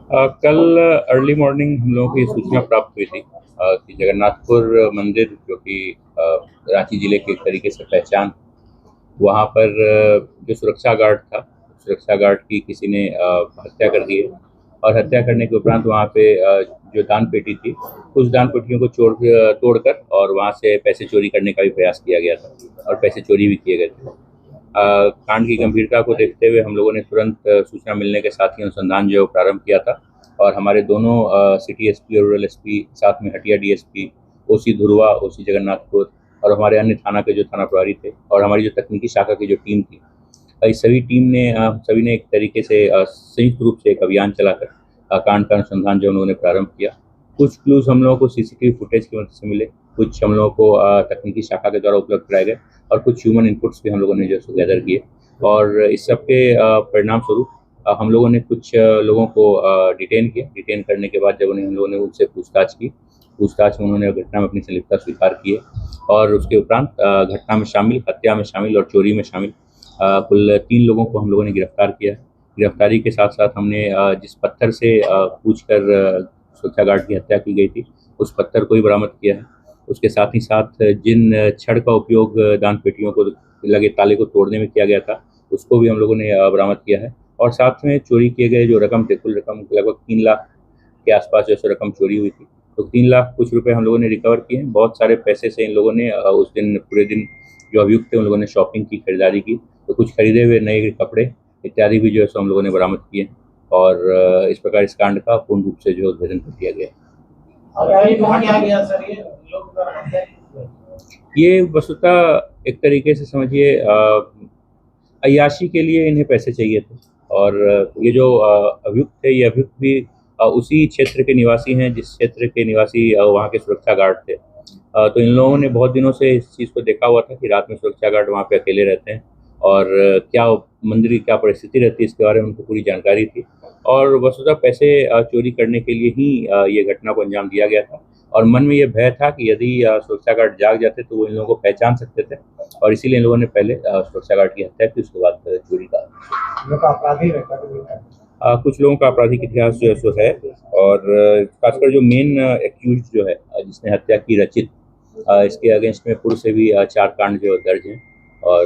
कल early morning हम लोगों को ये सूचना प्राप्त हुई थी कि जगन्नाथपुर मंदिर जो कि रांची जिले के एक तरीके से पहचान, वहाँ पर जो सुरक्षा गार्ड था, सुरक्षा गार्ड की किसी ने हत्या कर दी है। और हत्या करने के उपरांत वहाँ पे जो दान पेटी थी, उस दान पेटियों को तोड़कर और वहाँ से पैसे चोरी करने का भी प्रयास किया गया था और पैसे चोरी भी किए गए थे। कांड की गंभीरता को देखते हुए हम लोगों ने तुरंत सूचना मिलने के साथ ही अनुसंधान जो है वो प्रारंभ किया था। और हमारे दोनों सिटी एसपी और रूरल एसपी, साथ में हटिया डीएसपी, ओसी धुरवा, ओसी जगन्नाथपुर और हमारे अन्य थाना के जो थाना प्रभारी थे और हमारी जो तकनीकी शाखा की जो टीम थी, इस सभी टीम ने सभी ने एक तरीके से संयुक्त रूप से एक अभियान चलाकर कांड का अनुसंधान जो उन्होंने प्रारंभ किया। कुछ क्लूज हम लोगों को सीसीटीवी फुटेज की मदद से मिले, कुछ हम लोगों को तकनीकी शाखा के द्वारा उपलब्ध कराए गए और कुछ ह्यूमन इनपुट्स भी हम लोगों ने जो है गैदर किए। और इस सब के परिणाम स्वरूप हम लोगों ने कुछ लोगों को डिटेन किया। डिटेन करने के बाद जब हम लोगों ने उनसे पूछताछ की, पूछताछ में उन्होंने घटना में अपनी संलिप्तता स्वीकार की है। और उसके उपरांत घटना में शामिल, हत्या में शामिल और चोरी में शामिल कुल 3 लोगों को हम लोगों ने गिरफ्तार किया है। गिरफ्तारी के साथ साथ हमने जिस पत्थर से पूछकर सुरक्षा गार्ड की हत्या की गई थी, उस पत्थर को भी बरामद किया है। उसके साथ ही साथ जिन छड़ का उपयोग दान पेटियों को लगे ताले को तोड़ने में किया गया था, उसको भी हम लोगों ने बरामद किया है। और साथ में चोरी किए गए जो रकम थे, कुल रकम लगभग 3 लाख के आसपास जो रकम चोरी हुई थी, तो 3 लाख कुछ रुपए हम लोगों ने रिकवर किए हैं। बहुत सारे पैसे से इन लोगों ने उस दिन पूरे दिन जो अभियुक्त थे उन लोगों ने शॉपिंग की, खरीदारी की, तो कुछ खरीदे हुए नए कपड़े इत्यादि भी जो है सो हम लोगों ने बरामद किए हैं। और इस प्रकार इस कांड का पूर्ण रूप से जो है उद्भेदन कर दिया गया। ये वस्तुतः एक तरीके से समझिए अय्याशी के लिए इन्हें पैसे चाहिए थे। और ये जो अभियुक्त थे, ये अभियुक्त भी उसी क्षेत्र के निवासी हैं जिस क्षेत्र के निवासी वहाँ के सुरक्षा गार्ड थे। तो इन लोगों ने बहुत दिनों से इस चीज़ को देखा हुआ था कि रात में सुरक्षा गार्ड वहाँ पे अकेले रहते हैं और क्या मंदिर की क्या परिस्थिति रहती है, इसके बारे में उनको पूरी जानकारी थी। और वस्तुतः पैसे चोरी करने के लिए ही ये घटना को अंजाम दिया गया था। और मन में ये भय था कि यदि सुरक्षा गार्ड जाग जाते तो वो इन लोगों को पहचान सकते थे, और इसीलिए इन लोगों ने पहले सुरक्षा गार्ड की हत्या की, उसके बाद चोरी का। कुछ लोगों का आपराधिक इतिहास जो है सो है। और खासकर जो मेन एक्यूज जो है जिसने हत्या की, रचित, इसके अगेंस्ट में पूर्व से भी 4 कांड जो दर्ज हैं और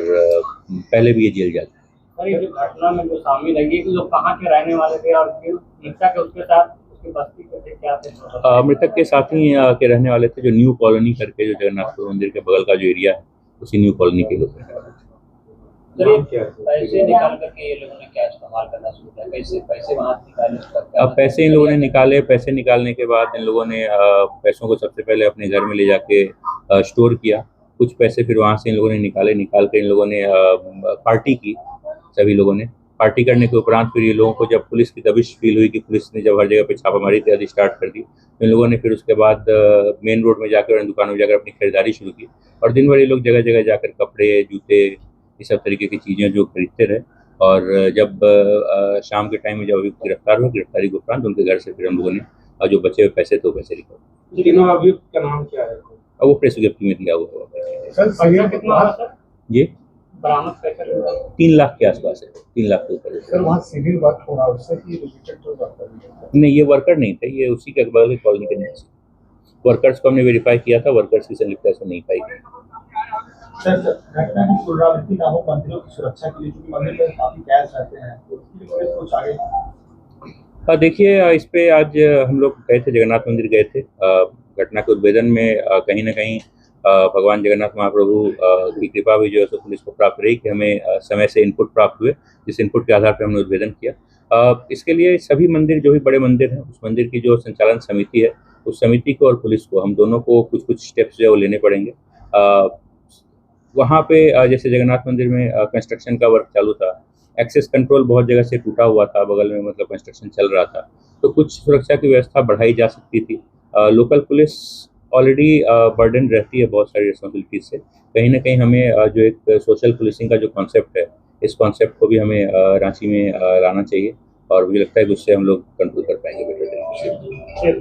पहले भी ये जेल जा चुका है। ये जो घटना में जो शामिल है, ये लोग कहाँ के रहने वाले थे और फिर मृतक उसके साथ उसकी बस्ती के थे, क्या थे? मृतक के साथी के रहने वाले थे, जो न्यू कॉलोनी करके जो जगन्नाथपुर मंदिर के बगल का जो एरिया है, उसी न्यू कॉलोनी के लोग रहने वाले थे। पैसे निकाल करके ये लोगों ने क्या इस्तेमाल करना शुरू किया? कैसे पैसे वहाँ निकाले? अब पैसे इन लोगों ने निकाले। पैसे निकालने के बाद इन लोगों ने पैसों को सबसे पहले अपने घर में ले जाके स्टोर किया। कुछ पैसे फिर वहाँ से इन लोगों ने निकाल के इन लोगों ने पार्टी की। सभी लोगों ने पार्टी करने के उपरांत फिर ये लोगों को जब पुलिस की दबिश फील हुई कि पुलिस ने जब हर जगह पे छापामारी इत्यादि स्टार्ट कर दी, तो इन लोगों ने फिर उसके बाद मेन रोड में जाकर, दुकानों में जाकर अपनी खरीदारी शुरू की। और दिन भर ये लोग जगह जगह जाकर कपड़े, जूते, ये सब तरीके की चीज़ें जो खरीदते रहे। और जब शाम के टाइम में जब अभी गिरफ्तार हुए, गिरफ्तारी के उपरांत उनके घर से फिर हम लोगों ने जो बचे हुए पैसे थे वो पैसे रिकवर। तीनों अभियुक्त का नाम क्या है? वो प्रेस विज्ञप्ति में दिया हुआ है। सर कितना सर ये बरामद पैसे? 3 लाख के आसपास है, 3 लाख के ऊपर। सर वहाँ सिविल वर्क हो रहा है, उससे कि रिलेटेड तो वर्कर नहीं, ये वर्कर नहीं थे, ये उसी के बगल की कॉलोनी के निवासी। वर्कर्स को हमने वेरीफाई किया था, वर्कर्स की संलिप्तता इसमें नहीं पाई गई। सर घटना की पुनरावृत्ति ना हो मंदिरों की सुरक्षा के लिए, क्योंकि मंदिर में काफी कैश रहते हैं, तो उसके लिए कुछ आगे। देखिए, इस पे आज हम लोग गए थे, जगन्नाथ मंदिर गए थे। घटना के उद्भेदन में कहीं ना कहीं भगवान जगन्नाथ महाप्रभु की कृपा भी जो है तो पुलिस को प्राप्त रही कि हमें समय से इनपुट प्राप्त हुए, जिस इनपुट के आधार पर हमने उद्भेदन किया। इसके लिए सभी मंदिर, जो भी बड़े मंदिर हैं, उस मंदिर की जो संचालन समिति है, उस समिति को और पुलिस को, हम दोनों को कुछ कुछ स्टेप्स जो है वो लेने पड़ेंगे। वहाँ पे जैसे जगन्नाथ मंदिर में कंस्ट्रक्शन का वर्क चालू था, एक्सेस कंट्रोल बहुत जगह से टूटा हुआ था, बगल में मतलब कंस्ट्रक्शन चल रहा था, तो कुछ सुरक्षा की व्यवस्था बढ़ाई जा सकती थी। लोकल पुलिस ऑलरेडी बर्डन रहती है बहुत सारी रिस्पॉन्सिबिलिटीज से। कहीं ना कहीं हमें जो एक सोशल पुलिसिंग का जो कॉन्सेप्ट है, इस कॉन्सेप्ट को भी हमें रांची में लाना चाहिए, और मुझे लगता है कि उससे हम लोग कंट्रोल कर पाएंगे बेटर तरीके से।